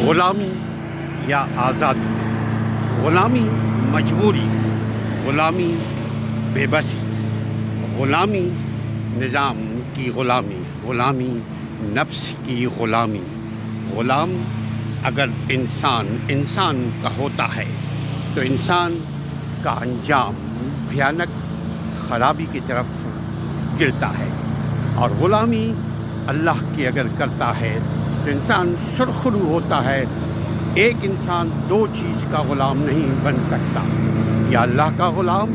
غلامی یا آزادی، غلامی مجبوری، غلامی بے بسی، غلامی نظام کی غلامی، غلامی نفس کی غلامی۔ غلام اگر انسان کا ہوتا ہے تو انسان کا انجام بھیانک خرابی کی طرف گرتا ہے، اور غلامی اللہ کی اگر کرتا ہے تو انسان سرخرو ہوتا ہے۔ ایک انسان دو چیز کا غلام نہیں بن سکتا، یا اللہ کا غلام،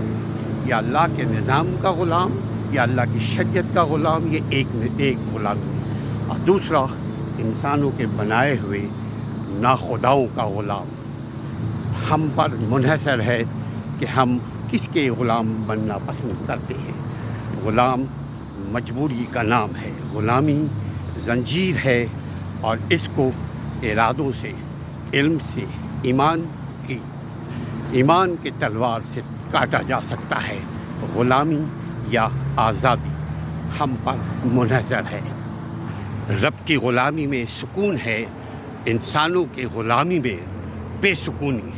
یا اللہ کے نظام کا غلام، یا اللہ کی شریعت کا غلام، یہ ایک غلام، اور دوسرا انسانوں کے بنائے ہوئے ناخداؤں کا غلام۔ ہم پر منحصر ہے کہ ہم کس کے غلام بننا پسند کرتے ہیں۔ غلام مجبوری کا نام ہے، غلامی زنجیر ہے، اور اس کو ارادوں سے، علم سے، ایمان کے تلوار سے کاٹا جا سکتا ہے۔ غلامی یا آزادی ہم پر منحصر ہے۔ رب کی غلامی میں سکون ہے، انسانوں کی غلامی میں بے سکونی۔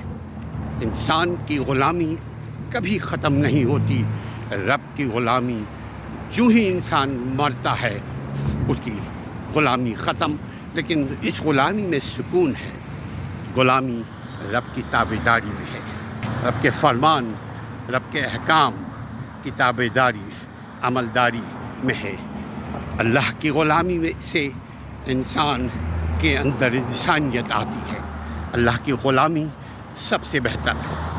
انسان کی غلامی کبھی ختم نہیں ہوتی، رب کی غلامی جو ہی انسان مرتا ہے اس کی غلامی ختم، لیکن اس غلامی میں سکون ہے۔ غلامی رب کی تابعداری میں ہے، رب کے فرمان، رب کے احکام کی تابعداری، عملداری میں ہے۔ اللہ کی غلامی میں سے انسان کے اندر انسانیت آتی ہے۔ اللہ کی غلامی سب سے بہتر ہے۔